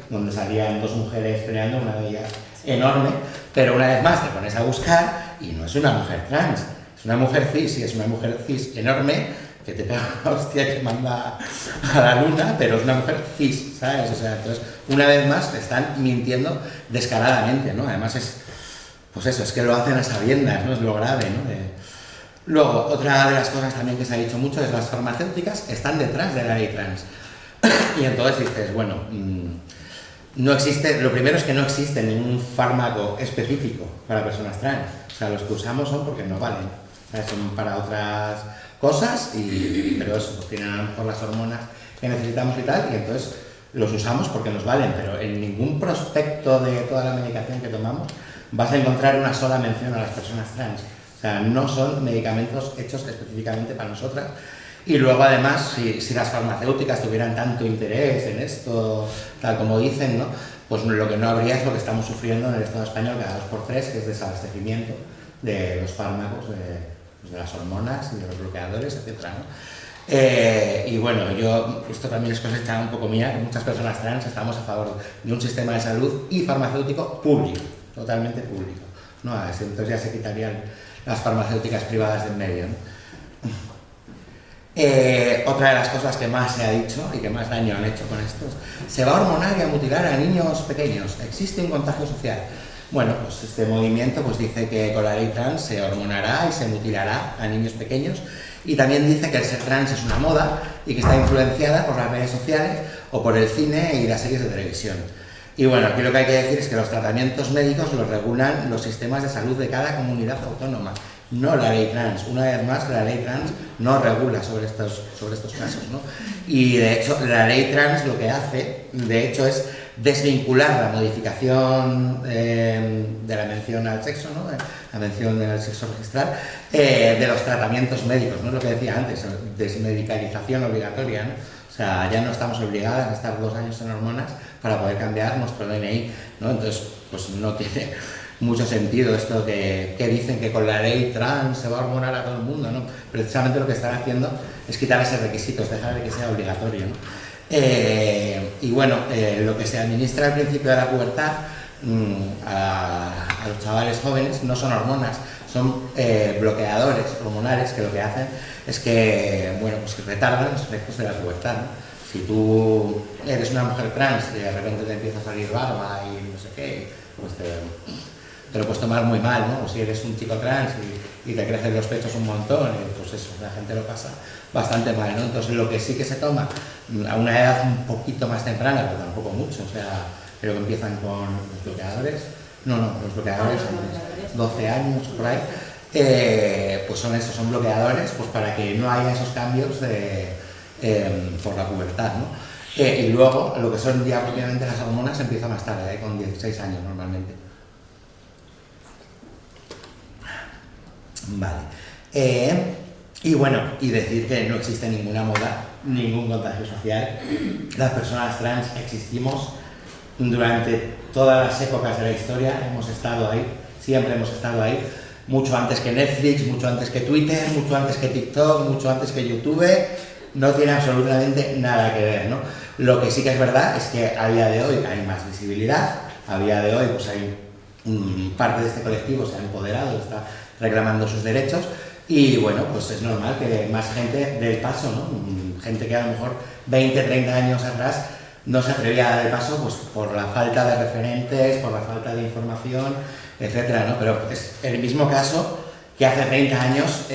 donde salían dos mujeres peleando, una de ellas enorme, pero una vez más te pones a buscar y no es una mujer trans, es una mujer cis, y es una mujer cis enorme que te pega una hostia que manda a la luna, pero es una mujer cis, ¿sabes? O sea, entonces, una vez más te están mintiendo descaradamente, ¿no? Además es, pues eso, es que lo hacen a sabiendas, ¿no? Es lo grave, ¿no? Luego, otra de las cosas también que se ha dicho mucho es las farmacéuticas están detrás de la ley trans. Y entonces dices, bueno, no existe, lo primero es que no existe ningún fármaco específico para personas trans. O sea, los que usamos son porque no valen. O sea, son para otras cosas, pero eso, pues tienen a lo mejor las hormonas que necesitamos y tal, y entonces los usamos porque nos valen, pero en ningún prospecto de toda la medicación que tomamos vas a encontrar una sola mención a las personas trans. O sea, no son medicamentos hechos específicamente para nosotras. Y luego, además, si las farmacéuticas tuvieran tanto interés en esto, tal como dicen, ¿no? Pues lo que no habría es lo que estamos sufriendo en el Estado español cada 2 por 3, que es desabastecimiento de los fármacos, de las hormonas y de los bloqueadores, etc., ¿no? Y bueno, esto también es cosecha un poco mía, que muchas personas trans estamos a favor de un sistema de salud y farmacéutico público, totalmente público, ¿no? Entonces ya se quitarían las farmacéuticas privadas del medio, ¿no? Otra de las cosas que más se ha dicho y que más daño han hecho con esto, se va a hormonar y a mutilar a niños pequeños, existe un contagio social. Bueno, pues este movimiento pues dice que con la ley trans se hormonará y se mutilará a niños pequeños, y también dice que el ser trans es una moda y que está influenciada por las redes sociales o por el cine y las series de televisión. Y bueno, aquí lo que hay que decir es que los tratamientos médicos los regulan los sistemas de salud de cada comunidad autónoma, no la ley trans. Una vez más, la ley trans no regula sobre estos casos, ¿no? Y de hecho, la ley trans lo que hace, de hecho, es desvincular la modificación de la mención al sexo, ¿no? La mención del sexo registral, de los tratamientos médicos, ¿no? Lo que decía antes, desmedicalización obligatoria, ¿no? O sea, ya no estamos obligadas a estar 2 años en hormonas para poder cambiar nuestro DNI, ¿no? Entonces, pues no tiene mucho sentido esto que dicen que con la ley trans se va a hormonar a todo el mundo, ¿no? Precisamente lo que están haciendo es quitar ese requisito, es dejar de que sea obligatorio, ¿no? Y bueno, lo que se administra al principio de la pubertad a los chavales jóvenes no son hormonas, son bloqueadores hormonales que lo que hacen es que, bueno, pues que retardan los efectos de la pubertad, ¿no? Si tú eres una mujer trans y de repente te empieza a salir barba y no sé qué, pues te lo puedes tomar muy mal, ¿no? O si eres un chico trans y te crecen los pechos un montón, pues eso, la gente lo pasa bastante mal, ¿no? Entonces lo que sí que se toma a una edad un poquito más temprana, pero tampoco mucho, o sea, creo que empiezan con los bloqueadores, los bloqueadores antes, 12 años por ahí, pues son esos, son bloqueadores, pues para que no haya esos cambios por la pubertad, ¿no? Y luego, lo que son ya propiamente las hormonas empieza más tarde, con 16 años normalmente. Vale. Y bueno, y decir que no existe ninguna moda, ningún contagio social. Las personas trans existimos durante todas las épocas de la historia, hemos estado ahí, siempre hemos estado ahí, mucho antes que Netflix, mucho antes que Twitter, mucho antes que TikTok, mucho antes que YouTube, no tiene absolutamente nada que ver, ¿no? Lo que sí que es verdad es que a día de hoy hay más visibilidad, a día de hoy pues hay parte de este colectivo se ha empoderado, está reclamando sus derechos, y bueno, pues es normal que más gente dé el paso, ¿no? Gente que a lo mejor 20, 30 años atrás no se atrevía a dar el paso, pues por la falta de referentes, por la falta de información, etcétera, ¿no? Pero es el mismo caso que hace 30 años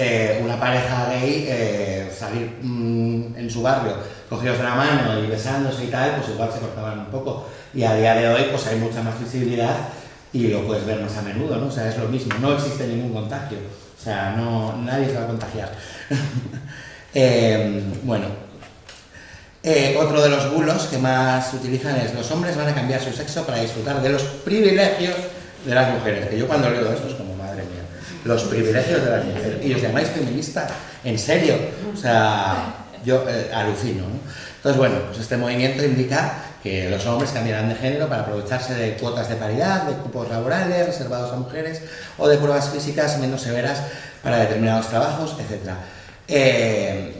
una pareja gay salir en su barrio cogidos de la mano y besándose y tal, pues igual se cortaban un poco, y a día de hoy pues hay mucha más visibilidad y lo puedes ver más a menudo, ¿no? O sea, es lo mismo, no existe ningún contagio, o sea, nadie se va a contagiar. Bueno, otro de los bulos que más utilizan es: los hombres van a cambiar su sexo para disfrutar de los privilegios de las mujeres. Que yo cuando leo esto es como, madre mía, los privilegios de las mujeres. ¿Y os llamáis feminista? ¿En serio? O sea, yo alucino, ¿no? Entonces, bueno, pues este movimiento indica que los hombres cambiarán de género para aprovecharse de cuotas de paridad, de cupos laborales reservados a mujeres o de pruebas físicas menos severas para determinados trabajos, etc.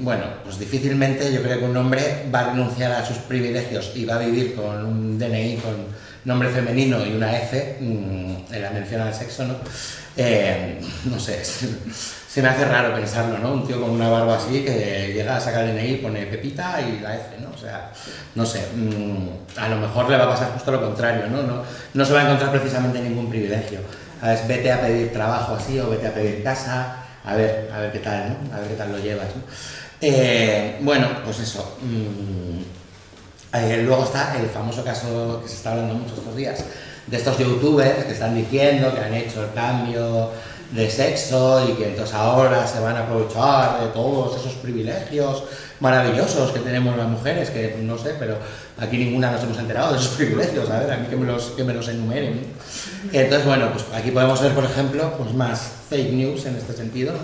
Bueno, pues difícilmente yo creo que un hombre va a renunciar a sus privilegios y va a vivir con un DNI con nombre femenino y una F en la mención al sexo, ¿no? No sé, se me hace raro pensarlo, ¿no? Un tío con una barba así que llega a sacar el DNI, pone Pepita y la F, ¿no? O sea, no sé, a lo mejor le va a pasar justo lo contrario, ¿no? No se va a encontrar precisamente ningún privilegio. ¿Sabes? Vete a pedir trabajo así o vete a pedir casa, a ver qué tal, ¿no? A ver qué tal lo llevas, ¿no? Bueno, pues eso. Luego está el famoso caso que se está hablando mucho estos días, de estos youtubers que están diciendo que han hecho el cambio de sexo y que entonces ahora se van a aprovechar de todos esos privilegios maravillosos que tenemos las mujeres, que no sé, pero aquí ninguna nos hemos enterado de esos privilegios, a ver, a mí que me los enumeren. Entonces, bueno, pues aquí podemos ver, por ejemplo, pues más fake news en este sentido.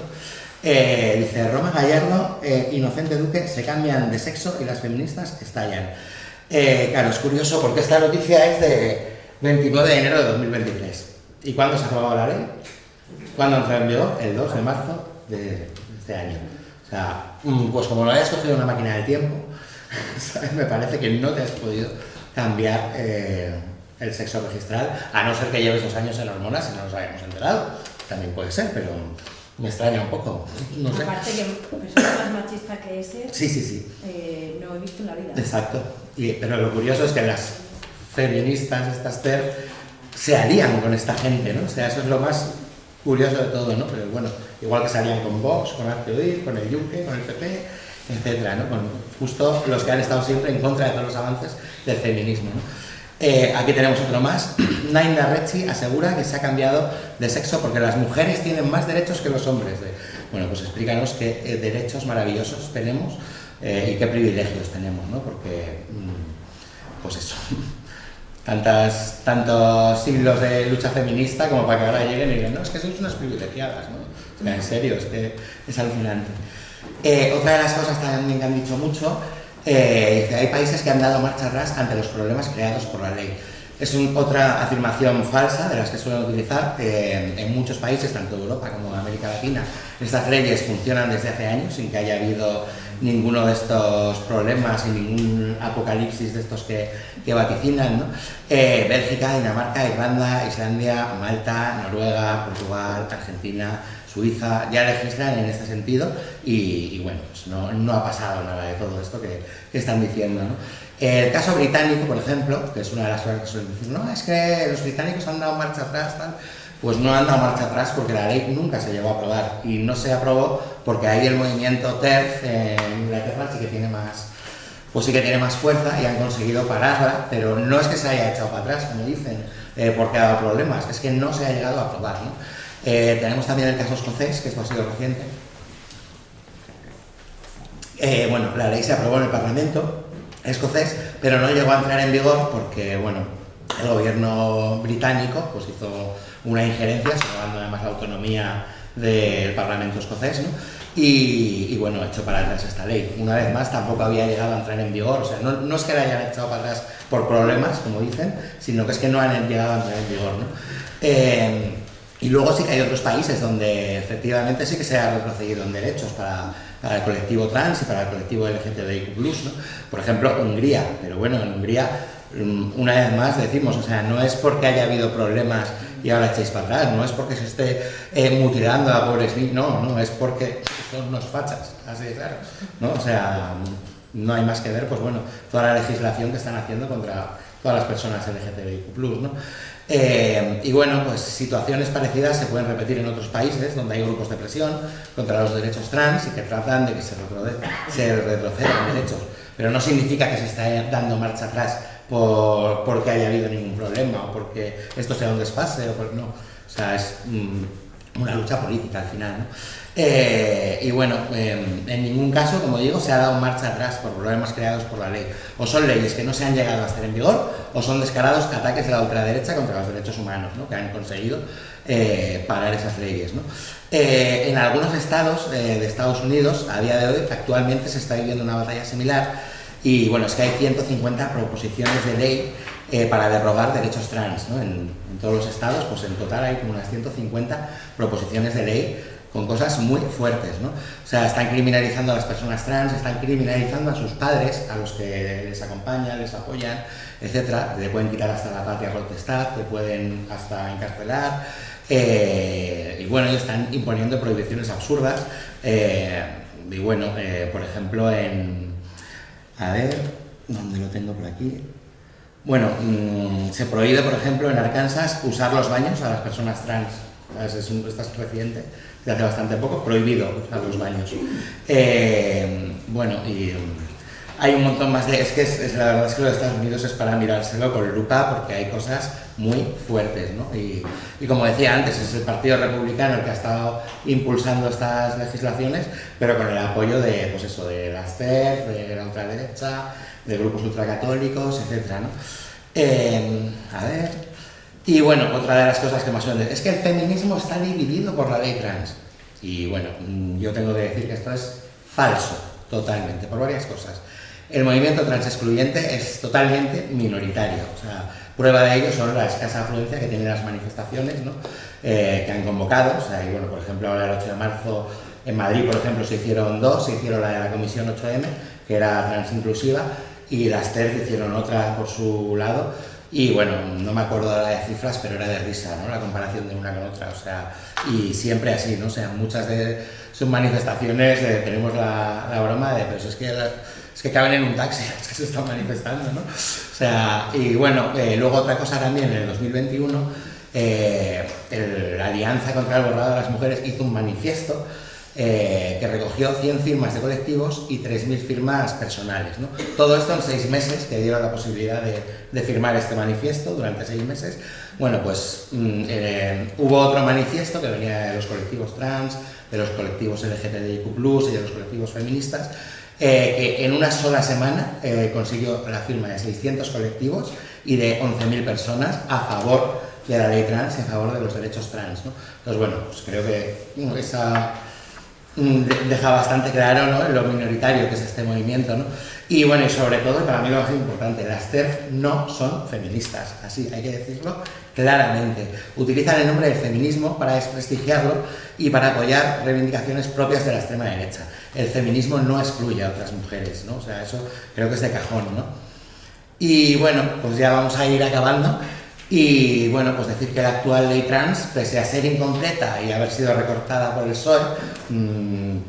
Dice Roma Gallardo, Inocente Duque se cambian de sexo y las feministas estallan. Claro, es curioso porque esta noticia es de 29 de enero de 2023. ¿Y cuándo se ha aprobado la ley? ¿Cuándo entra en vigor? El 2 de marzo de este año. O sea, pues como lo hayas cogido una máquina del tiempo, ¿sabes? Me parece que no te has podido cambiar el sexo registral, a no ser que lleves 2 años en hormonas y no nos hayamos enterado. También puede ser, pero me extraña un poco. No sé. Aparte que persona más machista que ese, sí. No he visto en la vida. Exacto. Pero lo curioso es que las feministas, estas TER, se alían con esta gente, ¿no? O sea, eso es lo más curioso de todo, ¿no? Pero bueno, igual que se alían con Vox, con Arteoir, con el Yunque, con el PP, etcétera, ¿no? Con justo los que han estado siempre en contra de todos los avances del feminismo, ¿no? Aquí tenemos otro más. Naina Recci asegura que se ha cambiado de sexo porque las mujeres tienen más derechos que los hombres. Bueno, pues explícanos qué derechos maravillosos tenemos y qué privilegios tenemos, ¿no? Porque, pues eso, tantos siglos de lucha feminista como para que ahora lleguen y digan, no, es que sois unas privilegiadas, ¿no? O sea, en serio, es que es alucinante. Otra de las cosas también que han dicho mucho, dice, hay países que han dado marcha atrás ante los problemas creados por la ley. Es otra afirmación falsa de las que suelen utilizar en muchos países, tanto Europa como América Latina. Estas leyes funcionan desde hace años sin que haya habido ninguno de estos problemas y ningún apocalipsis de estos que vaticinan, ¿no? Bélgica, Dinamarca, Irlanda, Islandia, Malta, Noruega, Portugal, Argentina, Suiza ya legislan en este sentido y bueno, pues no ha pasado nada de todo esto que están diciendo, ¿no? El caso británico, por ejemplo, que es una de las cosas que suelen decir, no, es que los británicos han dado marcha atrás, tal. Pues no han dado marcha atrás porque la ley nunca se llegó a aprobar y no se aprobó porque ahí el movimiento TERF en Inglaterra sí que tiene más fuerza y han conseguido pararla, pero no es que se haya echado para atrás, como dicen, porque ha dado problemas, es que no se ha llegado a aprobar, ¿no? Tenemos también el caso escocés, que esto ha sido reciente. Bueno, la ley se aprobó en el Parlamento escocés, pero no llegó a entrar en vigor porque, bueno, el gobierno británico pues hizo una injerencia, salvando además la autonomía del Parlamento escocés, ¿no? Y bueno, echó para atrás esta ley. Una vez más, tampoco había llegado a entrar en vigor, o sea, no es que la hayan echado para atrás por problemas, como dicen, sino que es que no han llegado a entrar en vigor, ¿no? Y luego sí que hay otros países donde efectivamente sí que se ha retrocedido en derechos para el colectivo trans y para el colectivo LGTBIQ+, ¿no? Por ejemplo, Hungría, pero bueno, en Hungría, una vez más decimos, o sea, no es porque haya habido problemas y ahora echéis para atrás, no es porque se esté mutilando a pobres niños, no, es porque son unos fachas, así de claro, ¿no? O sea, no hay más que ver, pues bueno, toda la legislación que están haciendo contra todas las personas LGTBIQ+, ¿no? Y bueno, pues situaciones parecidas se pueden repetir en otros países donde hay grupos de presión contra los derechos trans y que tratan de que se retrocedan derechos, pero no significa que se esté dando marcha atrás porque haya habido ningún problema o porque esto sea un desfase o no, o sea, es una lucha política al final, ¿no? Y bueno, en ningún caso, como digo, se ha dado marcha atrás por problemas creados por la ley. O son leyes que no se han llegado a estar en vigor, o son descarados ataques de la ultraderecha contra los derechos humanos, ¿no? Que han conseguido parar esas leyes, ¿no? En algunos estados de Estados Unidos, a día de hoy, actualmente se está viviendo una batalla similar y bueno, es que hay 150 proposiciones de ley para derogar derechos trans, ¿no? En todos los estados, pues en total hay como unas 150 proposiciones de ley con cosas muy fuertes, ¿no? O sea, están criminalizando a las personas trans, están criminalizando a sus padres, a los que les acompañan, les apoyan, etcétera. Te pueden quitar hasta la patria potestad, te pueden hasta encarcelar, y bueno, y están imponiendo prohibiciones absurdas. Y bueno, por ejemplo, a ver, ¿dónde lo tengo por aquí? Bueno, se prohíbe, por ejemplo, en Arkansas usar los baños a las personas trans. Esto es reciente, de hace bastante poco, prohibido usar los baños. Bueno, y hay un montón más de... la verdad es que los Estados Unidos es para mirárselo con lupa porque hay cosas muy fuertes, ¿no? Y como decía antes, es el Partido Republicano el que ha estado impulsando estas legislaciones, pero con el apoyo de, pues eso, de las CERF, de la ultraderecha, de grupos ultracatólicos, etcétera, ¿no? A ver... Y bueno, otra de las cosas que más suelen decir es que el feminismo está dividido por la ley trans. Y bueno, yo tengo que decir que esto es falso, totalmente, por varias cosas. El movimiento trans excluyente es totalmente minoritario. O sea, prueba de ello son la escasa afluencia que tienen las manifestaciones, ¿no? Que han convocado. O sea, y bueno, por ejemplo, ahora el 8 de marzo en Madrid, por ejemplo, se hicieron dos. Se hicieron la de la Comisión 8M, que era trans inclusiva, y las TERF hicieron otra por su lado. Y bueno, no me acuerdo ahora de cifras, pero era de risa, ¿no? La comparación de una con otra, o sea, y siempre así, ¿no? O sea, muchas de sus manifestaciones tenemos la broma de, pero es que caben en un taxi, es que se están manifestando, ¿no? O sea, y bueno, luego otra cosa también, en el 2021, la Alianza contra el Borrado de las Mujeres hizo un manifiesto que recogió 100 firmas de colectivos y 3.000 firmas personales, ¿no? Todo esto en 6 meses, que dieron la posibilidad de firmar este manifiesto durante 6 meses. Bueno, pues hubo otro manifiesto que venía de los colectivos trans, de los colectivos LGTBIQ+, y de los colectivos feministas, que en una sola semana consiguió la firma de 600 colectivos y de 11.000 personas a favor de la ley trans y a favor de los derechos trans, ¿no? Entonces, bueno, pues creo que esa deja bastante claro, ¿no?, lo minoritario que es este movimiento, ¿no? Y bueno, y sobre todo, y para mí lo más importante, las TERF no son feministas, así hay que decirlo claramente. Utilizan el nombre del feminismo para desprestigiarlo y para apoyar reivindicaciones propias de la extrema derecha. El feminismo no excluye a otras mujeres, ¿no? O sea, eso creo que es de cajón, ¿no? Y bueno, pues ya vamos a ir acabando. Y bueno, pues decir que la actual ley trans, pese a ser incompleta y haber sido recortada por el PSOE,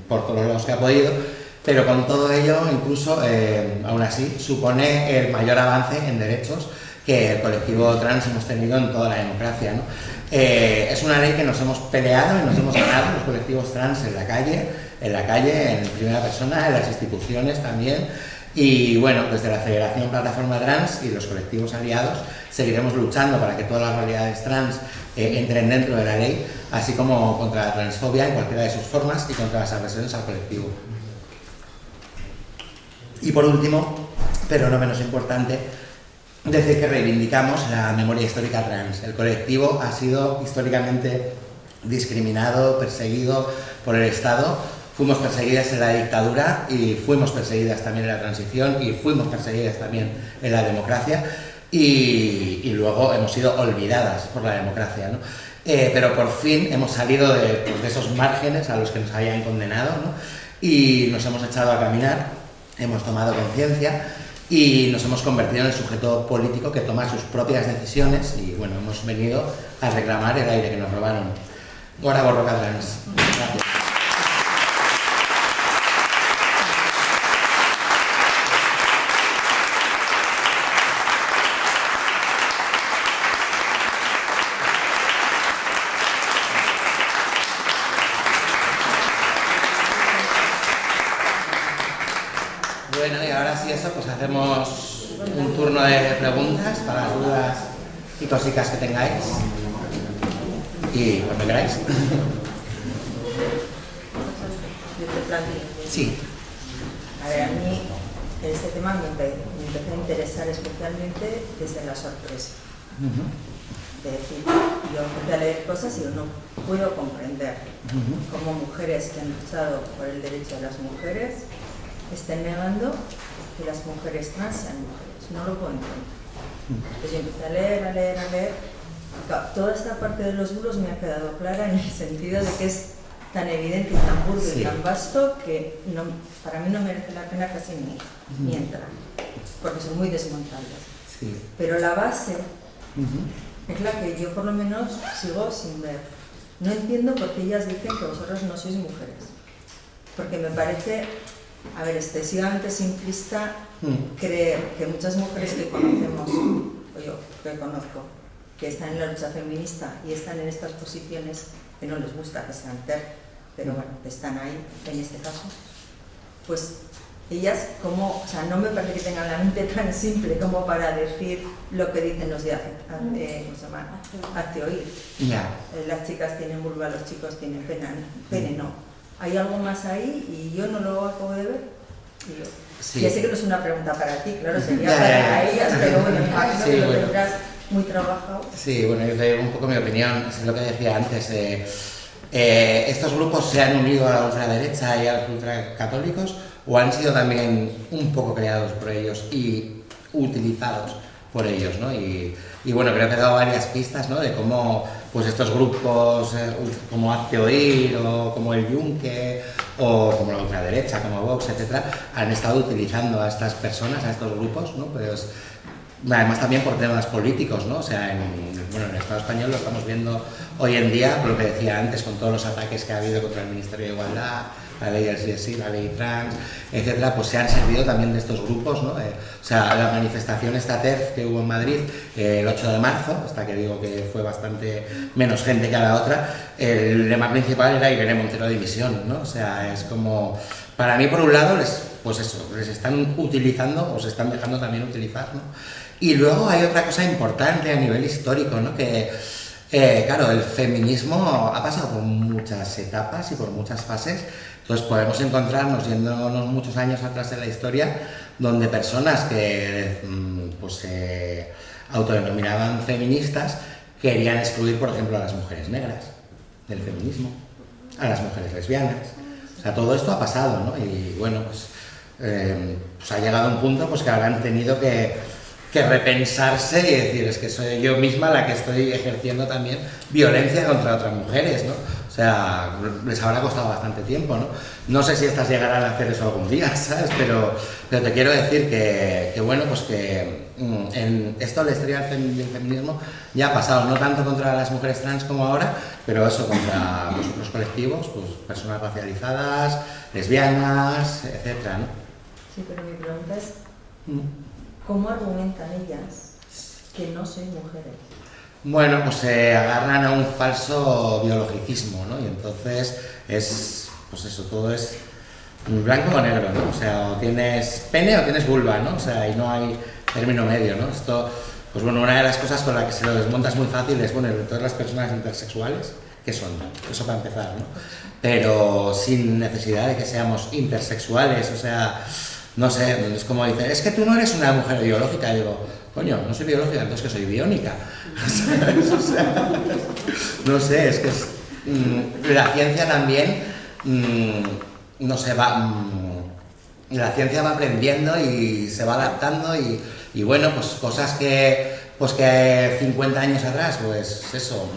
por todos los que ha podido, pero con todo ello, incluso, aún así, supone el mayor avance en derechos que el colectivo trans hemos tenido en toda la democracia, ¿no? Es una ley que nos hemos peleado y nos hemos ganado los colectivos trans en la calle, en primera persona, en las instituciones también. Y bueno, desde la Federación Plataforma Trans y los colectivos aliados seguiremos luchando para que todas las realidades trans entren dentro de la ley, así como contra la transfobia en cualquiera de sus formas y contra las agresiones al colectivo. Y por último, pero no menos importante, decir que reivindicamos la memoria histórica trans. El colectivo ha sido históricamente discriminado, perseguido por el Estado. Fuimos perseguidas en la dictadura y fuimos perseguidas también en la transición y fuimos perseguidas también en la democracia y luego hemos sido olvidadas por la democracia, ¿no? Pero por fin hemos salido de esos márgenes a los que nos habían condenado, ¿no? Y nos hemos echado a caminar, hemos tomado conciencia y nos hemos convertido en el sujeto político que toma sus propias decisiones y bueno, hemos venido a reclamar el aire que nos robaron. Gora Borroka Trans. Gracias. Bueno, y ahora sí eso, pues hacemos un turno de preguntas para las dudas y cositas que tengáis. Y cuando queráis. Sí. A ver, a mí este tema me empezó a interesar especialmente desde la sorpresa. De decir, yo empecé a leer cosas y yo no puedo comprender cómo mujeres que han luchado por el derecho de las mujeres estén negando que las mujeres trans sean mujeres. No lo puedo entender. Entonces yo empecé a leer. Toda esta parte de los bulos me ha quedado clara en el sentido de que es tan evidente y tan burdo Sí. y tan vasto que no, para mí no merece la pena casi ni entrar, porque son muy desmontables. Sí. Pero la base Ujú. es la que yo por lo menos sigo sin ver. No entiendo por qué ellas dicen que vosotros no sois mujeres, porque me parece, a ver, excesivamente simplista creer que muchas mujeres que conocemos, o yo que conozco, que están en la lucha feminista y están en estas posiciones, que no les gusta que sean pero bueno, que están ahí en este caso, pues ellas como, o sea, no me parece que tengan la mente tan simple como para decir lo que dicen los de ¿cómo se llama? Hazte oír. Ya. Las chicas tienen vulva, los chicos tienen pene no. Hay algo más ahí y yo no lo acabo de ver. Y yo, Sí. ya sé que no es una pregunta para ti, claro, sería Ya, para ya. ellas, pero bueno, imagino Sí, que lo bueno. tendrás muy trabajado. Sí, bueno, yo doy un poco mi opinión, es lo que decía antes. ¿Estos grupos se han unido a la ultraderecha y a los ultracatólicos o han sido también un poco creados por ellos y utilizados por ellos, ¿no? Y bueno, creo que he dado varias pistas, ¿no? De cómo pues estos grupos como Hazte Oír o como el Yunque o como la ultraderecha, como Vox, etcétera, han estado utilizando a estas personas, a estos grupos, ¿no? Pues además también por temas políticos, ¿no? O sea, en el Estado español lo estamos viendo hoy en día, por lo que decía antes, con todos los ataques que ha habido contra el Ministerio de Igualdad, la ley LGTBI, la ley trans, etcétera, pues se han servido también de estos grupos, ¿no? O sea, la manifestación esta TERF que hubo en Madrid el 8 de marzo, hasta que digo que fue bastante menos gente que a la otra, el lema principal era Irene Montero Dimisión, ¿no? O sea, es como, para mí por un lado, pues eso, les están utilizando o se están dejando también utilizar, ¿no? Y luego hay otra cosa importante a nivel histórico, ¿no? Que, claro, el feminismo ha pasado por muchas etapas y por muchas fases, entonces podemos encontrarnos yéndonos muchos años atrás en la historia, donde personas que pues se autodenominaban feministas querían excluir, por ejemplo, a las mujeres negras del feminismo, a las mujeres lesbianas. O sea, todo esto ha pasado, ¿no? Y bueno, pues ha llegado a un punto pues que ahora han tenido que repensarse y decir, es que soy yo misma la que estoy ejerciendo también violencia contra otras mujeres, ¿no? O sea, les habrá costado bastante tiempo, ¿no? No sé si estas llegarán a hacer eso algún día, ¿sabes? Pero te quiero decir que bueno, pues que en esto la historia del feminismo ya ha pasado, no tanto contra las mujeres trans como ahora, pero eso contra los otros colectivos, pues personas racializadas, lesbianas, etcétera, ¿no? Sí, pero mi pregunta es, ¿cómo argumentan ellas que no sois mujeres? Bueno, pues se agarran a un falso biologicismo, ¿no? Y entonces es, pues eso, todo es blanco o negro, ¿no? O sea, o tienes pene o tienes vulva, ¿no? O sea, y no hay término medio, ¿no? Esto, pues bueno, una de las cosas con la que se lo desmonta es muy fácil es, bueno, todas las personas intersexuales, ¿qué son? Eso para empezar, ¿no? Pero sin necesidad de que seamos intersexuales, o sea, no sé, es como dicen, es que tú no eres una mujer biológica, y digo, coño, no soy biológica, entonces que soy biónica. ¿Sabes? O sea, no sé, es que la ciencia también, no sé, la ciencia va aprendiendo y se va adaptando y bueno, pues cosas que 50 años atrás, pues eso,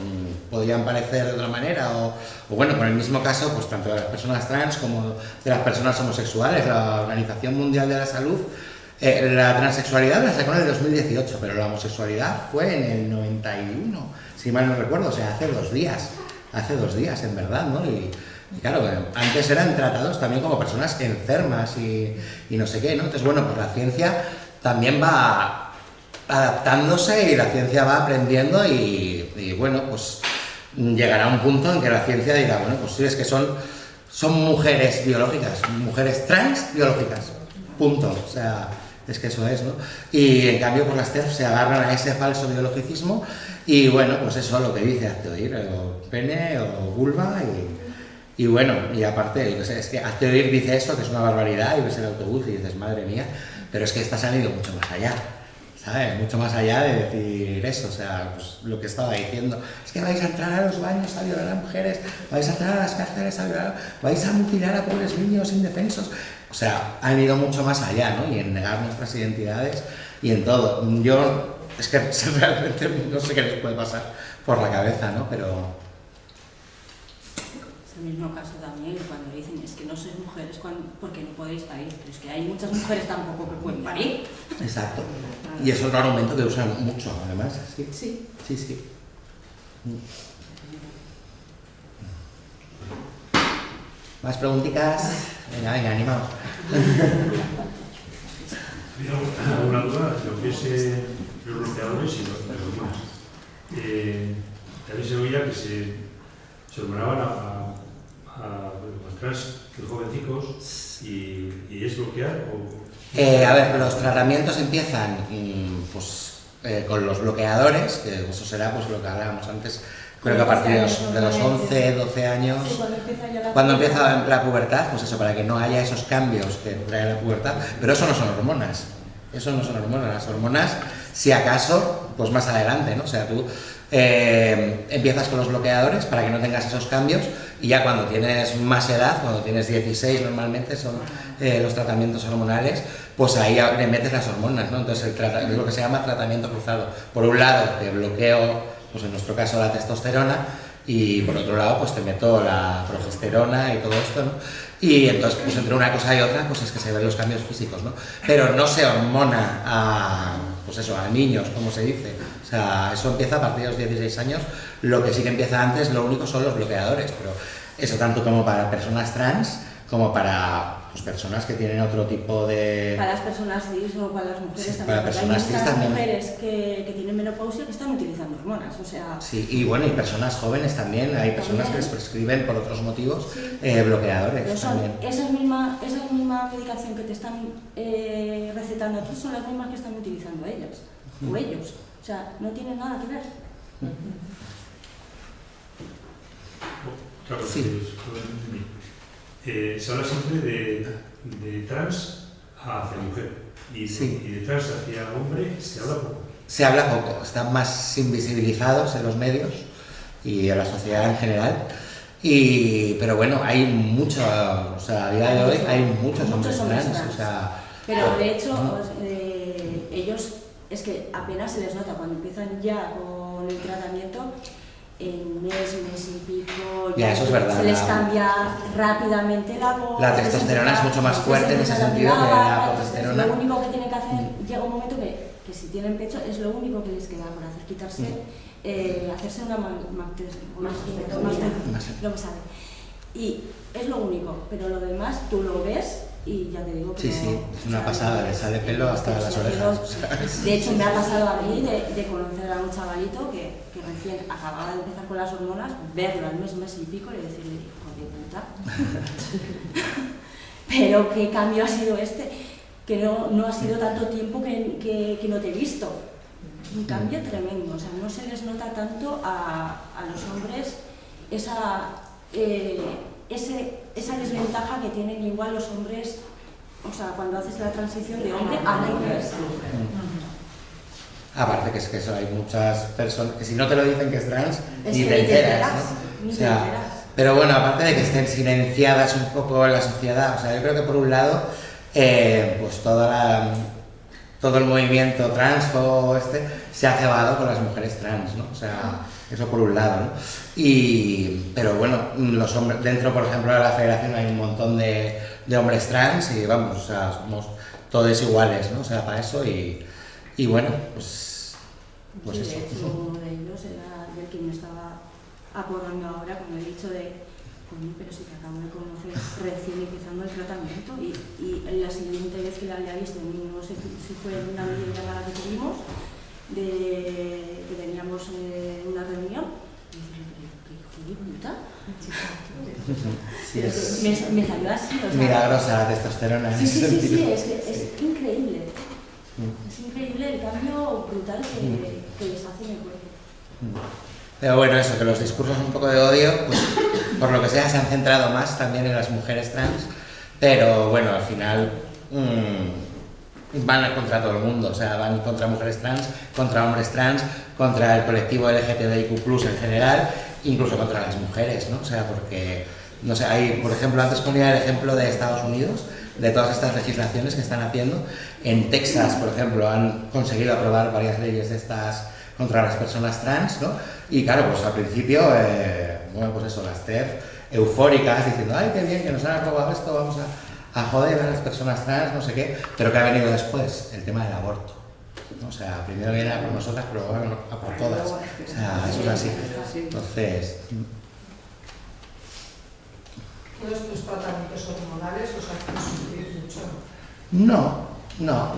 podrían parecer de otra manera o bueno, con el mismo caso, pues tanto de las personas trans como de las personas homosexuales. La Organización Mundial de la Salud, la transexualidad la sacó en el 2018, pero la homosexualidad fue en el 91, si mal no recuerdo, o sea, hace 2 días en verdad, ¿no? Y claro, antes eran tratados también como personas enfermas y no sé qué, ¿no? Entonces, bueno, pues la ciencia también va adaptándose y la ciencia va aprendiendo y bueno, pues llegará un punto en que la ciencia dirá, bueno, pues sí, es que son mujeres biológicas, mujeres trans biológicas, punto. O sea, es que eso es, ¿no? Y en cambio, pues las TERF se agarran a ese falso biologicismo y bueno, pues eso es lo que dice Hazte Oír, o pene o vulva y bueno, y aparte, es que Hazte Oír dice eso, que es una barbaridad, y ves el autobús y dices, madre mía, pero es que estas han ido mucho más allá. ¿Sabes? Mucho más allá de decir eso, o sea, pues lo que estaba diciendo, es que vais a entrar a los baños a violar a mujeres, vais a entrar a las cárceles a violar, vais a mutilar a pobres niños indefensos, o sea, han ido mucho más allá, ¿no? Y en negar nuestras identidades y en todo. Yo, es que realmente no sé qué les puede pasar por la cabeza, ¿no? Pero... el mismo caso también, cuando dicen es que no sois mujeres porque no podéis parir, pero es que hay muchas mujeres tampoco que pueden parir. Exacto. Y eso es un argumento que usan mucho, además. Sí. Sí. Sí, sí. ¿Más preguntitas? Venga, venga, animaos. Había alguna duda de lo que es los bloqueadores y las hormonas. También se oía que se hormonaban a los jovencicos y es bloquear o... A ver, los tratamientos empiezan con los bloqueadores, que eso será pues lo que hablábamos antes, creo que a partir de los 11, 12 años, Sí, cuando empieza la pubertad, pues eso, para que no haya esos cambios que trae la pubertad, pero eso no son hormonas, las hormonas, si acaso, pues más adelante, ¿no? O sea, tú empiezas con los bloqueadores para que no tengas esos cambios y ya cuando tienes más edad, cuando tienes 16 normalmente son los tratamientos hormonales, pues ahí le metes las hormonas, ¿no? Entonces es lo que se llama tratamiento cruzado. Por un lado te bloqueo, pues en nuestro caso la testosterona, y por otro lado pues te meto la progesterona y todo esto, ¿no? Y entonces pues entre una cosa y otra pues es que se ven los cambios físicos, ¿no? Pero no se hormona a niños, como se dice. O sea, eso empieza a partir de los 16 años. Lo que sí que empieza antes, lo único son los bloqueadores, pero eso tanto como para personas trans como para pues, personas que tienen otro tipo de... Para las personas cis o para las mujeres Sí, también. para personas cis hay también. muchas mujeres que tienen menopausia que están utilizando hormonas, o sea... Sí, y bueno, y personas jóvenes también, hay personas que les prescriben por otros motivos bloqueadores Pero son también. esa misma medicación que te están recetando aquí son las mismas que están utilizando ellas o ellos. O sea, no tienen nada que ver. Otra cosa Sí. se habla siempre de trans hacia mujer y de trans hacia hombre se habla poco. Se habla poco, están más invisibilizados en los medios y en la sociedad en general. Pero bueno, hay mucho, o sea, a día de hoy hay muchos hombres trans. O sea, pero de hecho, ellos es que apenas se les nota cuando empiezan ya con el tratamiento. En mes y pico, ya eso es verdad, se les cambia rápidamente la voz. La testosterona es mucho más fuerte en ese sentido que la progesterona. Lo único que tienen que hacer, llega un momento que si tienen pecho, es lo único que les queda por hacer, quitarse, hacerse una lo que sabe. Y es lo único, pero lo demás tú lo ves y ya te digo que sí, es una pasada, le sale pelo hasta las orejas. De hecho, me ha pasado a mí de conocer a un chavalito que recién acababa de empezar con las hormonas, verlo al mes y pico y decirle, hijo de puta. Pero qué cambio ha sido este, que no ha sido tanto tiempo que no te he visto. Un cambio tremendo, o sea, no se les nota tanto a los hombres esa desventaja que tienen igual los hombres, o sea, cuando haces la transición de hombre a mujer. Aparte que es que eso, hay muchas personas que si no te lo dicen que es trans, ni que te enteras, ¿no? ni O te sea, enteras. pero bueno, aparte de que estén silenciadas un poco en la sociedad, o sea, yo creo que por un lado, pues todo el movimiento transfo se ha cebado con las mujeres trans, ¿no? O sea, eso por un lado, ¿no? Pero bueno, los hombres, dentro por ejemplo de la federación hay un montón de hombres trans y vamos, o sea, somos todos iguales, ¿no? O sea, para eso y bueno, pues Sí, eso. de hecho, uno de ellos era del que me estaba acordando ahora cuando he dicho coño, pero si te acabo de conocer recién empezando el tratamiento y la siguiente vez que la había visto, no sé si fue en una videollamada que tuvimos, que teníamos una reunión, y dije, ¿qué hijo de puta? Sí, Me salió así, o sea... Milagrosa la testosterona. En Sí, ese es sentido. es increíble. Es increíble el cambio brutal que les hace en el cuerpo. Pero bueno, eso, que los discursos un poco de odio, pues por lo que sea se han centrado más también en las mujeres trans, pero bueno, al final van contra todo el mundo, o sea, van contra mujeres trans, contra hombres trans, contra el colectivo LGTBIQ+, en general, incluso contra las mujeres, ¿no? O sea, porque, no sé, hay, por ejemplo, antes ponía el ejemplo de Estados Unidos, de todas estas legislaciones que están haciendo. En Texas, por ejemplo, han conseguido aprobar varias leyes de estas contra las personas trans, ¿no? Y claro, pues al principio, bueno, pues eso, las TERF eufóricas diciendo, ay, qué bien, que nos han aprobado esto, vamos a joder a las personas trans, no sé qué, pero que ha venido después, el tema del aborto. ¿No? O sea, primero viene a por nosotras, pero luego a por todas. O sea, eso es así. Entonces... ¿Todos tus tratamientos hormonales los hacen sufrir mucho? No,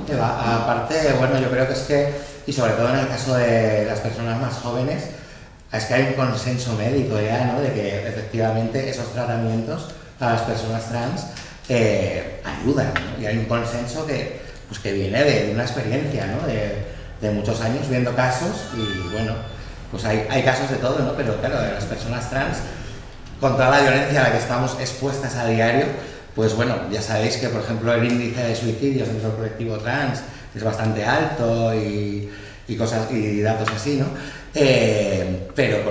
que va. Aparte, bueno, yo creo que es que, y sobre todo en el caso de las personas más jóvenes, es que hay un consenso médico ya, ¿no? De que efectivamente esos tratamientos a las personas trans ayudan, ¿no? Y hay un consenso que, pues, que viene de una experiencia, ¿no? De muchos años viendo casos y, bueno, pues hay casos de todo, ¿no? Pero claro, de las personas trans, con toda la violencia a la que estamos expuestas a diario, pues bueno, ya sabéis que, por ejemplo, el índice de suicidios entre el colectivo trans es bastante alto y cosas y datos así, ¿no? Pero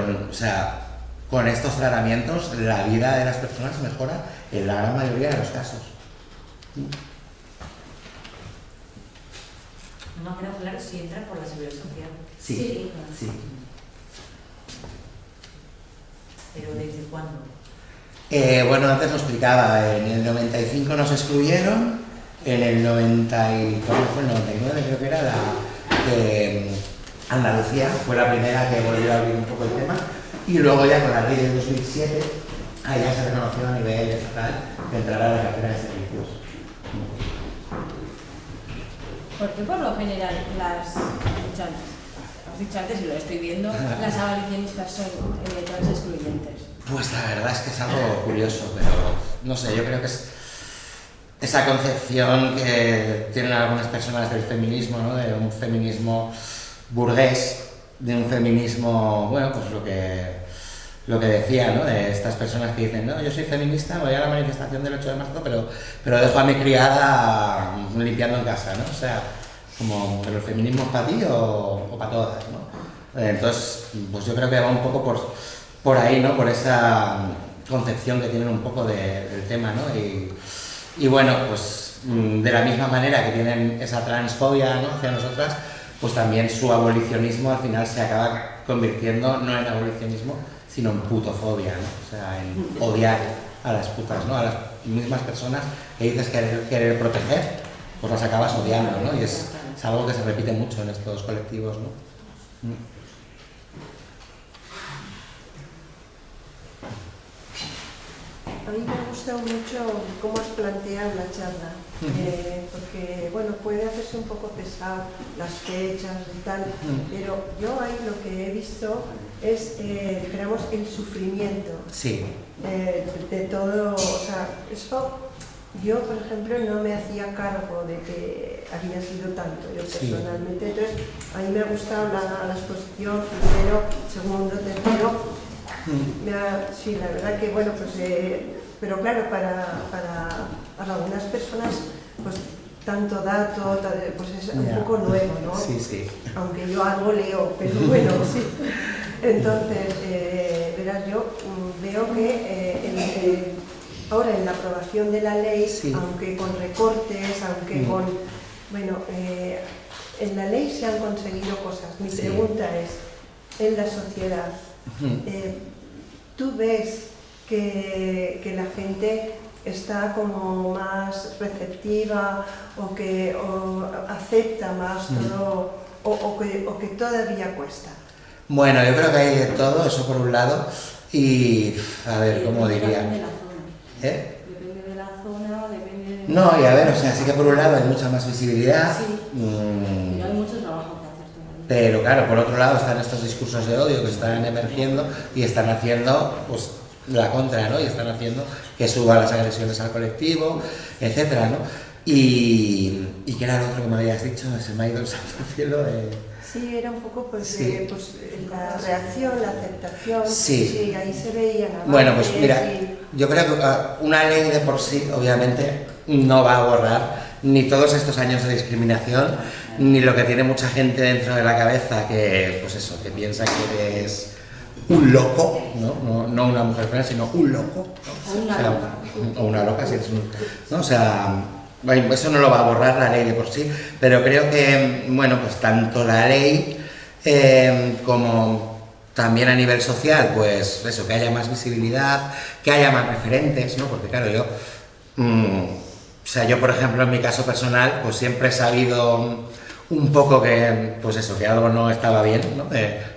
con estos tratamientos la vida de las personas mejora en la gran mayoría de los casos. No queda claro si entra por la seguridad social. Sí. ¿Pero desde cuándo? Bueno, antes lo explicaba, en el 95 nos excluyeron, en el 99 creo que era Andalucía fue la primera que volvió a abrir un poco el tema, y luego ya con la ley de 2007, allá se reconoció a nivel estatal que entrará a la cartera de servicios. Porque por lo general has dicho antes y lo estoy viendo, las abolicionistas son trans excluyentes? Pues la verdad es que es algo curioso, pero no sé, yo creo que es esa concepción que tienen algunas personas del feminismo, ¿no? De un feminismo burgués, de un feminismo, bueno, pues lo que decía, ¿no? De estas personas que dicen, no, yo soy feminista, voy a la manifestación del 8 de marzo, pero dejo a mi criada limpiando en casa, ¿no? O sea, como, ¿pero el feminismo es para ti o para todas, ¿no? Entonces, pues yo creo que va un poco por ahí, ¿no? Por esa concepción que tienen un poco del tema, ¿no? Y bueno, pues de la misma manera que tienen esa transfobia, ¿no? Hacia nosotras, pues también su abolicionismo al final se acaba convirtiendo no en abolicionismo, sino en putofobia, ¿no? O sea, en odiar a las putas, ¿no? A las mismas personas que dices querer proteger, pues las acabas odiando, ¿no? Y es algo que se repite mucho en estos colectivos, ¿no? A mí me ha gustado mucho cómo has planteado la charla, porque bueno, puede hacerse un poco pesado las fechas y tal, pero yo ahí lo que he visto es, dijéramos, el sufrimiento de todo, o sea, esto yo, por ejemplo, no me hacía cargo de que había sido tanto, yo personalmente, entonces a mí me ha gustado la exposición, primero, segundo, tercero. Sí, la verdad que bueno, pues pero claro, para algunas personas pues tanto dato pues es un poco nuevo, ¿no? Sí. Aunque yo algo leo, pero bueno, sí. Entonces, verás, yo veo que ahora en la aprobación de la ley, aunque con recortes, aunque con, bueno, en la ley se han conseguido cosas. Mi pregunta es, en la sociedad, ¿tú ves que la gente está como más receptiva o acepta más todo o que todavía cuesta? Bueno, yo creo que hay de todo, eso por un lado, y a ver, ¿cómo diría? Depende de la zona. Depende de la zona, depende de... No, y a ver, o sea, sí que por un lado hay mucha más visibilidad. Pero hay mucho trabajo que hacer todavía. Pero claro, por otro lado están estos discursos de odio que están emergiendo y están haciendo, pues, la contra, ¿no? Y están haciendo que suban las agresiones al colectivo, etcétera, ¿no? Y ¿qué era lo otro que me habías dicho? Se me ha ido el santo cielo. Sí, era un poco pues la reacción, la aceptación, sí, ahí se veían avances. Bueno, pues mira, yo creo que una ley de por sí, obviamente, no va a borrar ni todos estos años de discriminación, ni lo que tiene mucha gente dentro de la cabeza que, pues eso, que piensa que eres un loco, no una mujer plena, sino un loco, ¿no? O una loca, si eres ¿no? O sea, bueno, eso no lo va a borrar la ley de por sí, pero creo que, bueno, pues tanto la ley como también a nivel social, pues eso, que haya más visibilidad, que haya más referentes, ¿no? Porque claro, yo, o sea, yo por ejemplo en mi caso personal, pues siempre he sabido un poco que, pues eso, que algo no estaba bien, ¿no?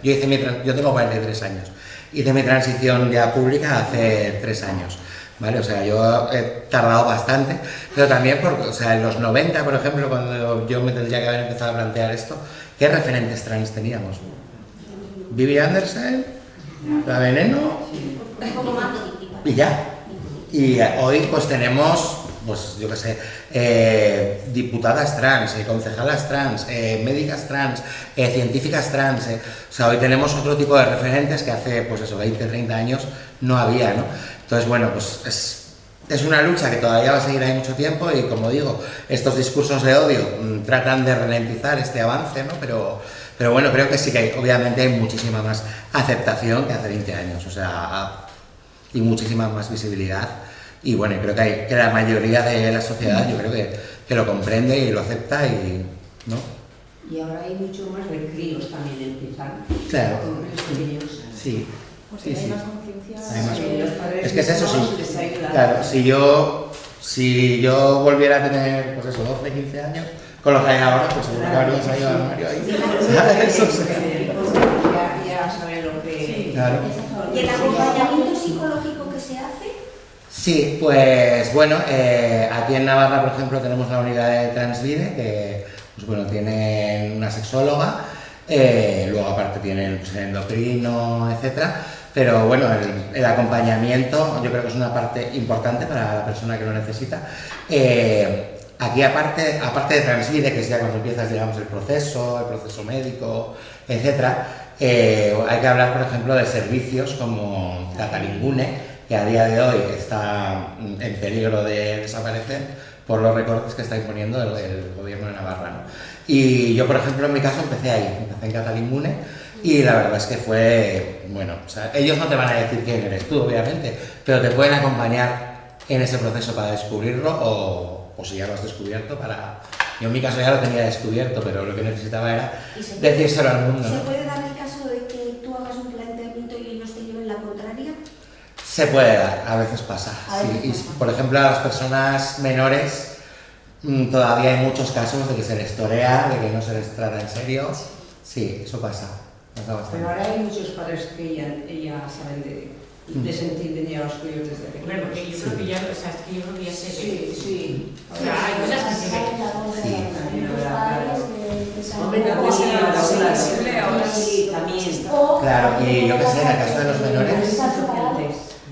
Yo tengo 43 años, hice mi transición ya pública hace 3 años, ¿vale? O sea, yo he tardado bastante, pero también porque, o sea, en los 90, por ejemplo, cuando yo me tendría que haber empezado a plantear esto, ¿qué referentes trans teníamos? Vivi Andersen, La Veneno y ya. Y hoy pues tenemos, pues yo qué sé, diputadas trans, concejalas trans, médicas trans, científicas trans. O sea, hoy tenemos otro tipo de referentes que hace, pues eso, 20, 30 años no había, ¿no? Entonces, bueno, pues es una lucha que todavía va a seguir ahí mucho tiempo y, como digo, estos discursos de odio tratan de ralentizar este avance, ¿no? Pero bueno, creo que sí que hay, obviamente hay muchísima más aceptación que hace 20 años, o sea, y muchísima más visibilidad. Y bueno, creo que la mayoría de la sociedad, yo creo que lo comprende y lo acepta y, ¿no? Y ahora hay mucho más de críos también empiezan. Claro. Con los pequeños. Sí. Porque Sí, hay sí. más conciencia. Hay más Sí, los padres Es que es eso, mismos sí. les ayuda. Claro, si yo volviera a tener, pues eso, 12, 15 años, con lo que hay ahora, pues seguro que habría salido al armario ahí. Eso sí. Ya saben lo que... Claro. ¿Y el acompañamiento psicológico que se hace? Sí, pues bueno, aquí en Navarra, por ejemplo, tenemos la unidad de Transvide, que pues bueno, tienen una sexóloga, luego aparte tienen pues, el endocrino, etcétera. Pero bueno, el acompañamiento yo creo que es una parte importante para la persona que lo necesita. Aquí aparte de Transvide, que es ya cuando empiezas, digamos, el proceso médico, etcétera, hay que hablar, por ejemplo, de servicios como Catalingune, que a día de hoy está en peligro de desaparecer por los recortes que está imponiendo el gobierno de Navarra, ¿no? Y yo, por ejemplo, en mi caso empecé en Catalingune, y la verdad es que fue, bueno, o sea, ellos no te van a decir quién eres tú, obviamente, pero te pueden acompañar en ese proceso para descubrirlo o si ya lo has descubierto, yo en mi caso ya lo tenía descubierto, pero lo que necesitaba era decírselo al mundo, ¿Se ¿no? puede dar el caso de que tú hagas un planteamiento y ellos te lleven la contraria? Se puede dar, a veces pasa. Sí. Y, por ejemplo, a las personas menores todavía hay muchos casos de que se les torea, de que no se les trata en serio. Sí, eso pasa. Pasa bastante. Pero ahora hay muchos padres que ya saben de sentir venir a los críos desde pequeños. Claro, porque yo creo que ya, o sea, es que yo creo que ya se ve. Sí, sí. O sea, hay cosas que se ven. Sí, también. Claro, y yo qué sé, en el caso de los menores,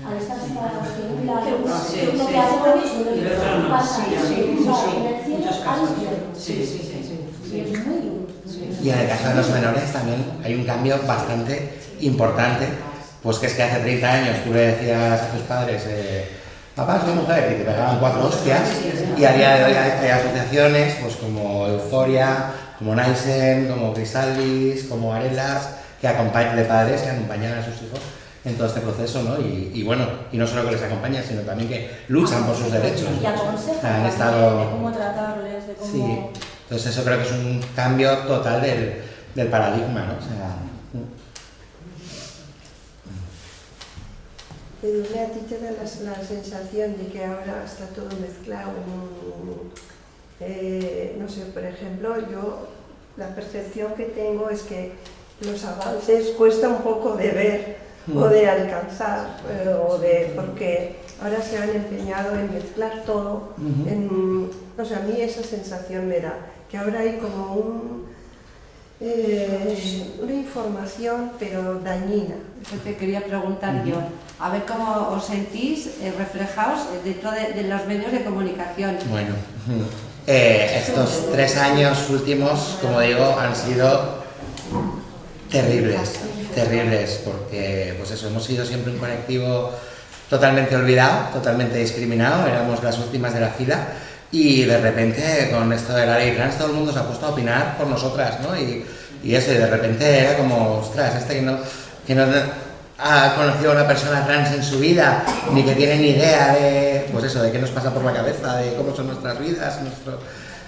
Al estar separados, que un lado Sí, que uno sí. que hace con eso, Y el otro no. pasa Sí, sí, de un lado sí. en el cielo Muchos al casos. infierno. Sí, sí, sí. Y es muy duro. y en el caso de los menores también hay un cambio bastante importante, pues que es que hace 30 años tú le decías a tus padres, papá, soy mujer, y te pegaban 4 hostias, y a día de hoy hay asociaciones pues como Euforia, como Naisen, como Crisaldis, como Arelas, que acompañan de padres que acompañan a sus hijos en todo este proceso, ¿no? Y bueno, y no solo que les acompañan, sino también que luchan por sus derechos, Y ¿no? aconsejan Han de estado... cómo tratarles, de cómo... Sí, entonces eso creo que es un cambio total del paradigma, ¿no? O sea, Edurne, a ti te da la sensación de que ahora está todo mezclado no sé, por ejemplo, yo la percepción que tengo es que los avances cuesta un poco de ver o de alcanzar, porque ahora se han empeñado en mezclar todo, no sé, a mí esa sensación me da, que ahora hay como una información pero dañina. Eso te quería preguntar yo, a ver cómo os sentís reflejados dentro de los medios de comunicación. bueno, estos 3 años últimos, como digo, han sido terribles, porque pues eso, hemos sido siempre un colectivo totalmente olvidado, totalmente discriminado, éramos las últimas de la fila, y de repente con esto de la ley trans todo el mundo se ha puesto a opinar por nosotras, ¿no? Y eso, y de repente era como, ostras, que no ha conocido a una persona trans en su vida, ni que tiene ni idea de, pues eso, de qué nos pasa por la cabeza, de cómo son nuestras vidas,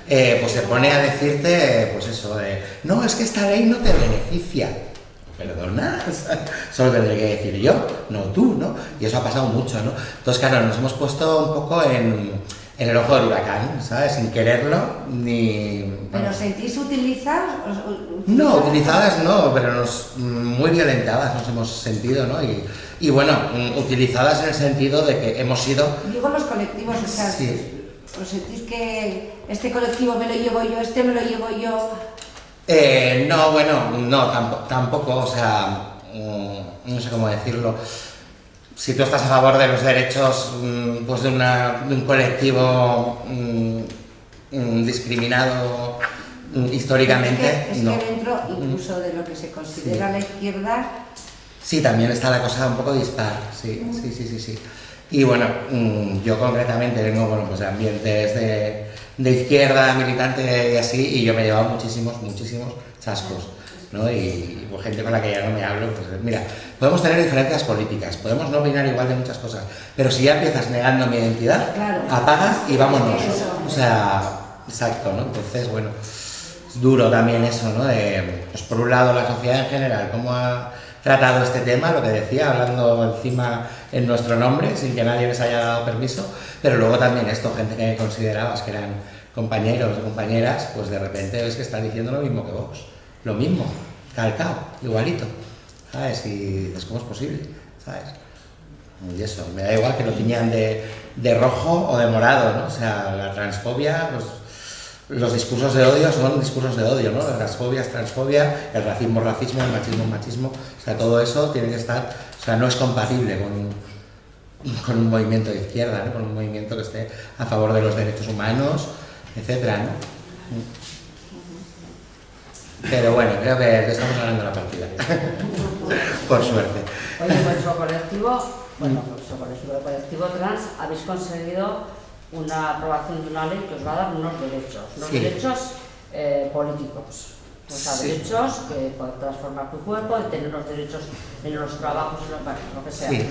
pues se pone a decirte, pues eso, no, es que esta ley no te beneficia. perdona, solo tendré que decir yo, no tú, ¿no? Y eso ha pasado mucho, ¿no? Entonces, claro, nos hemos puesto un poco en el ojo del huracán, ¿sabes? Sin quererlo, ni... ¿Pero sentís utilizadas? No, utilizadas no, pero muy violentadas nos hemos sentido, ¿no? Y bueno, utilizadas en el sentido de que hemos sido... Digo los colectivos, o sea, sí. ¿os sentís que este colectivo me lo llevo yo, este me lo llevo yo? No, bueno, no, tampoco, o sea, no sé cómo decirlo. Si tú estás a favor de los derechos pues de un colectivo discriminado históricamente, es no. que dentro incluso de lo que se considera la izquierda... Sí, también está la cosa un poco dispar, sí. Y bueno, yo concretamente vengo, bueno, pues de ambientes de izquierda, militante y así, y yo me he llevado muchísimos chascos, ¿no? Y pues, gente con la que ya no me hablo, pues mira, podemos tener diferencias políticas, podemos no opinar igual de muchas cosas, pero si ya empiezas negando mi identidad, claro, apagas y vámonos. O sea, exacto, ¿no? Entonces, bueno, es duro también eso, ¿no? Pues por un lado la sociedad en general, cómo ha tratado este tema, lo que decía, hablando encima en nuestro nombre, sin que nadie les haya dado permiso, pero luego también esto, gente que considerabas que eran compañeros o compañeras, pues de repente ves que están diciendo lo mismo que vos, lo mismo, calcao, igualito, ¿sabes? Y dices, ¿cómo es posible? ¿Sabes? Y eso, me da igual que lo tiñan de rojo o de morado, ¿no? O sea, la transfobia, los discursos de odio son discursos de odio, ¿no? La transfobia es transfobia, el racismo es racismo, el machismo es machismo, o sea, todo eso tiene que estar, o sea, no es compatible con un movimiento de izquierda, ¿no? Con un movimiento que esté a favor de los derechos humanos, etcétera, ¿no? Pero bueno, creo que le estamos ganando la partida, por suerte. Oye, vuestro colectivo, el colectivo trans, habéis conseguido una aprobación de una ley que os va a dar unos derechos, derechos políticos. O sea, derechos que poder transformar tu cuerpo, de tener los derechos en los trabajos, lo que sea. Sí.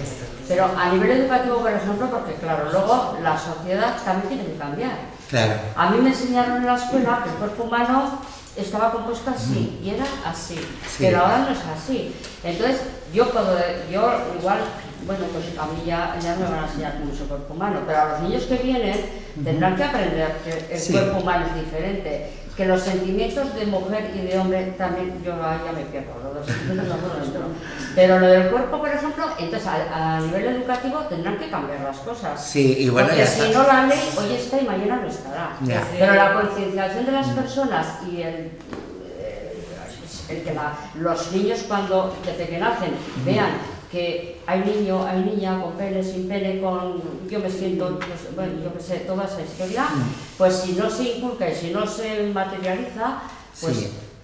Pero a nivel educativo, por ejemplo, porque claro, luego la sociedad también tiene que cambiar. Claro. A mí me enseñaron en la escuela que el cuerpo humano estaba compuesto así y era así, pero ahora no es así. Entonces, yo igual, bueno, pues a mí ya no me van a enseñar cómo es el cuerpo humano, pero a los niños que vienen tendrán que aprender que el cuerpo humano es diferente, que los sentimientos de mujer y de hombre también, yo ahí ya me pierdo, los sentimientos no entro. Pero lo del cuerpo, por ejemplo, entonces a nivel educativo tendrán que cambiar las cosas. Sí, y bueno, porque ya si no la ley hoy está y mañana no estará. Ya. Pero la concienciación de las personas y el que los niños cuando desde que nacen vean que hay niño, hay niña con pene, sin pene, yo me siento, pues, bueno, yo qué sé, toda esa historia, pues si no se inculca y si no se materializa,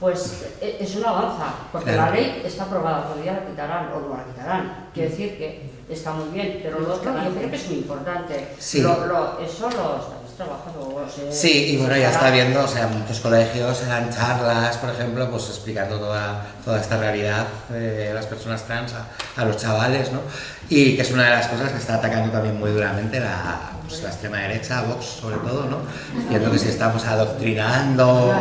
pues eso no avanza, porque la ley está aprobada, todavía la quitarán o no la quitarán. Quiere decir que está muy bien, pero lo otro yo creo que es muy importante. Sí. Eso lo estamos trabajando. Sí, y bueno, ya está viendo, o sea, muchos colegios dan charlas, por ejemplo, pues explicando toda esta realidad de las personas trans a los chavales, ¿no? Y que es una de las cosas que está atacando también muy duramente la extrema derecha, Vox sobre todo, ¿no? Viendo que si estamos adoctrinando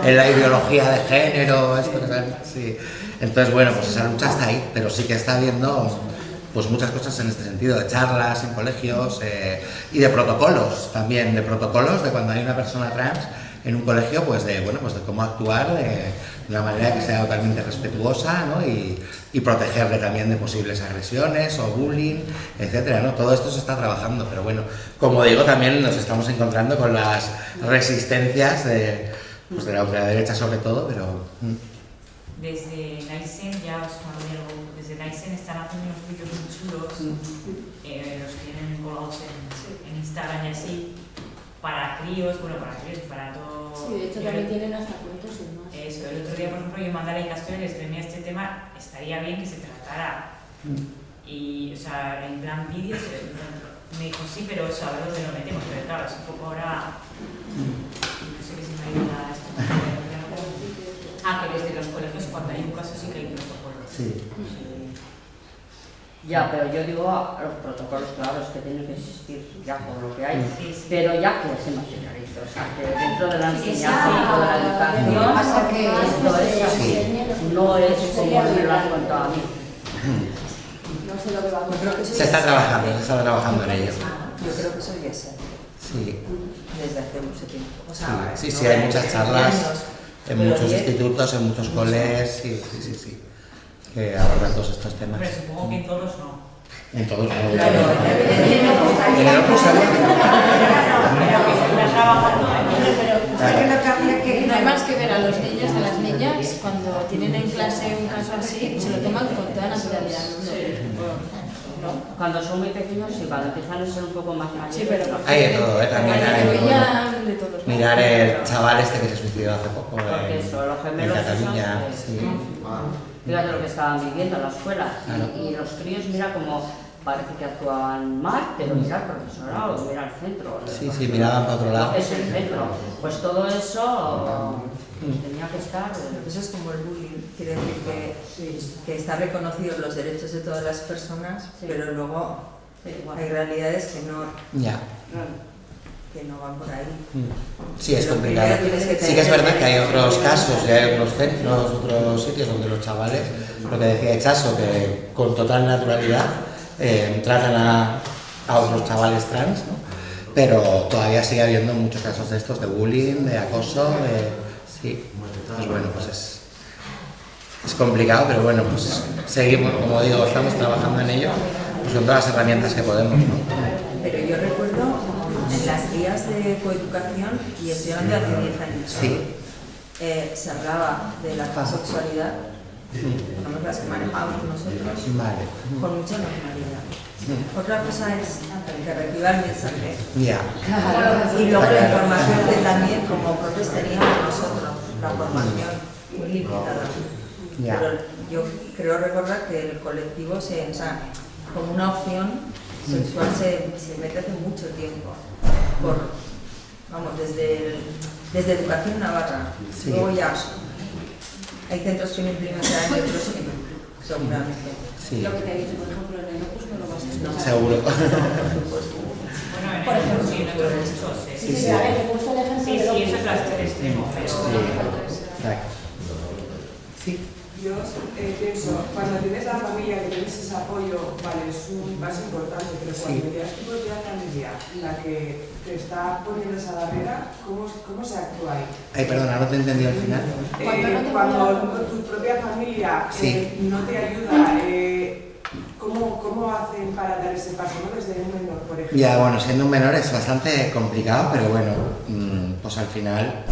en la ideología de género, esto que sí. Entonces, bueno, pues esa lucha está ahí, pero sí que está habiendo pues muchas cosas en este sentido, de charlas en colegios y de protocolos también, de cuando hay una persona trans en un colegio, pues de cómo actuar de una manera que sea totalmente respetuosa, ¿no? y protegerle también de posibles agresiones o bullying, etcétera, ¿no? Todo esto se está trabajando, pero bueno, como digo, también nos estamos encontrando con las resistencias de la ultraderecha sobre todo, pero... Desde Naisen, ya os conozco, desde Naisen están haciendo unos vídeos muy chulos, los tienen colgados en Instagram y así, para críos, para todo. Sí, de hecho también tienen hasta cuentos y demás. Eso, el otro día, por ejemplo, yo mandé a la Icastro y les venía este tema, estaría bien que se tratara. Y, o sea, en plan vídeos, me dijo sí, pero o sea, a ver dónde lo metemos, pero claro, es un poco ahora, no sé qué se me ha ido esto. Que desde los colegios cuando hay un caso sí que hay protocolos. Sí. Ya, pero yo digo los protocolos claros que tienen que existir ya con lo que hay, pero ya que se materialice, o sea, que dentro de la enseñanza y de la educación, Lo que pasa que esto es así, no es como me lo han contado a mí. No sé lo que va a Yo creo que eso Se ya está se trabajando en ello. Yo creo que eso ya se hace Sí. desde hace mucho tiempo. O Sí, sea, sí, no sí, hay de muchas 10 charlas años, en pero muchos 10. institutos, en muchos coles, sí, que abordan todos estos temas. Pero supongo que en todos no. En todos no. Claro, En el otro salón. No hay más que ver a los niños y a las niñas cuando tienen en clase un caso así, se lo toman con toda naturalidad. Cuando son muy pequeños y cuando empiezan a ser un poco más mayores. Sí, pero Hay de todo, también hay de todos. mirar el chaval este que se suicidó hace poco Porque eso, los en gemelos Cataluña. esos, Sí. fíjate lo que estaban viviendo en la escuela. Claro. Y los críos, mira como parece que actuaban mal, pero mira al profesorado, mira al centro. Sí, sí, miraban para otro lado. Es el centro. Pues todo eso tenía que estar. Eso es como el bullying, quiere decir que está reconocidos los derechos de todas las personas, Sí. pero luego Sí, igual. hay realidades que no van por ahí. Sí, es Pero complicado. primero tienes que Sí que es tener- verdad que hay otros casos y hay otros centros, otros sitios donde los chavales, lo que decía Echaso, que con total naturalidad tratan a otros chavales trans, ¿no? Pero todavía sigue habiendo muchos casos de estos, de bullying, de acoso, sí. Pues bueno, pues es complicado, pero bueno, pues seguimos, como digo, estamos trabajando en ello, pues con todas las herramientas que podemos, ¿no? Pero yo recuerdo en las guías de coeducación, y estoy hablando de hace 10 años, Sí. se hablaba de la sexualidad, por lo menos las que manejamos nosotros, Vale. con mucha normalidad. Otra cosa es que reciba el mensaje. Ya. Y luego la información que también como profes teníamos nosotros, la formación muy limitada. Ya. Pero yo creo recordar que el colectivo o sea, como una opción sexual se mete hace mucho tiempo. Desde Educación Navarra. Sí. Luego ya hay centros que lo implementarán y otros que no, seguramente. Sí. Lo que te he dicho, por ejemplo, en el Opus no lo vas a escuchar. Seguro. Bueno, en Por el ejemplo, sí, en otros muchos, Sí, sí, a ver, te he puesto el ejemplo Sí, del sí, Opus. eso es el extremo, pero... Exacto. Sí. Yo pienso, cuando tienes la familia, que tienes ese apoyo, vale, es un paso importante, pero cuando Sí. tienes tu propia familia, la que te está poniendo esa barrera, ¿cómo se actúa ahí? Ay, perdona, no te entendí al final. Cuando tu propia familia Sí. no te ayuda, ¿cómo hacen para dar ese paso, ¿no? Desde un menor, por ejemplo? Ya, bueno, siendo un menor es bastante complicado, pero bueno, pues al final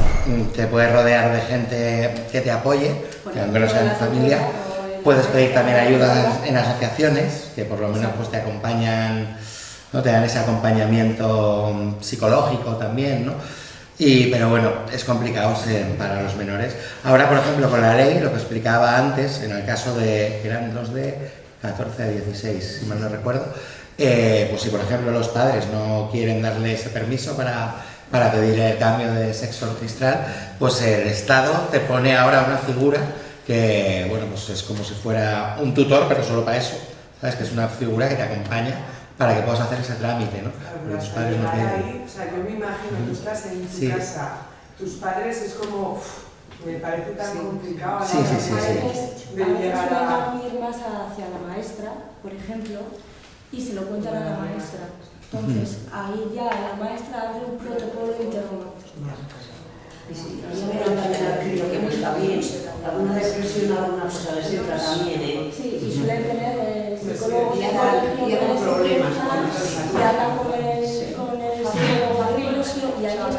te puedes rodear de gente que te apoye, que aunque no sea en tu familia. Puedes pedir también ayuda en asociaciones, que por lo menos pues te acompañan, ¿no? Te dan ese acompañamiento psicológico también, ¿no? Pero bueno, es complicado para los menores. Ahora, por ejemplo, con la ley, lo que explicaba antes, en el caso de, que eran los de 14 a 16, si mal no recuerdo, pues si por ejemplo los padres no quieren darle ese permiso para pedir el cambio de sexo registral, pues el Estado te pone ahora una figura que, bueno, pues es como si fuera un tutor, pero solo para eso, ¿sabes? Que es una figura que te acompaña para que puedas hacer ese trámite, ¿no? Porque tus padres no quieren. Ahí, o sea, yo me imagino, tú estás en tu Sí. casa, tus padres es como, me parece tan complicado. Sí, sí, sí, A sí. veces De llegar a... suelen ir más hacia la maestra, por ejemplo, y se lo cuentan a la maestra. Entonces, ahí ya la maestra hace un protocolo interno. Y sí, que muy está bien. Alguna depresión, alguna cosa de ese también, ¿eh? Sí, y suelen tener psicólogos Y con problemas. y hablan con el psicólogo familiar y ahí es cuando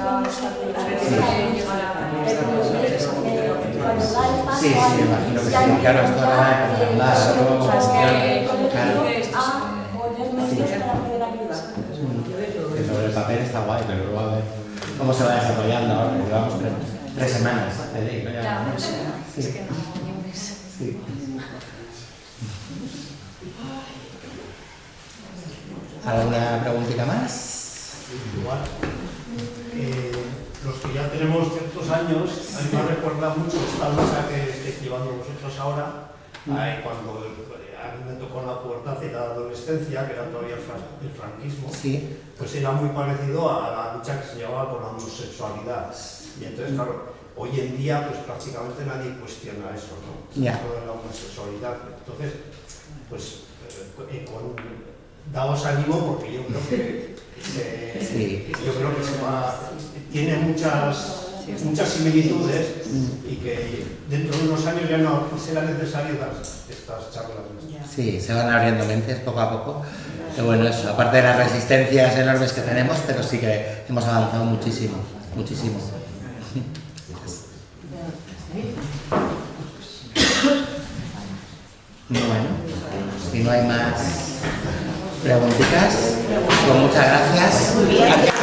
cuando da el paso Sí, sí, imagino que sí. Claro, esto ahora va a hablar, luego, claro. a poner medios para poder ayudar. Que sobre el papel está guay, pero luego a ver cómo se va desarrollando ahora. Llevamos 3 semanas, te digo ya. Sí. Sí. ¿Alguna preguntita más? Igual. Los que ya tenemos ciertos años, a mí me recuerda mucho esta lucha que estáis llevando vosotros ahora, cuando a mí me tocó la pubertad y la adolescencia, que era todavía el franquismo, sí, pues era muy parecido a la lucha que se llevaba por la homosexualidad. Y entonces, claro, hoy en día pues prácticamente nadie cuestiona eso, ¿no? Todo la homosexualidad. Entonces, pues daos ánimo porque yo creo que tiene muchas similitudes y que dentro de unos años ya no será necesario dar estas charlas. Sí, se van abriendo mentes poco a poco. Pero bueno, eso, aparte de las resistencias enormes que tenemos, pero sí que hemos avanzado muchísimo, muchísimo. Bueno, si no hay más preguntitas, pues muchas gracias.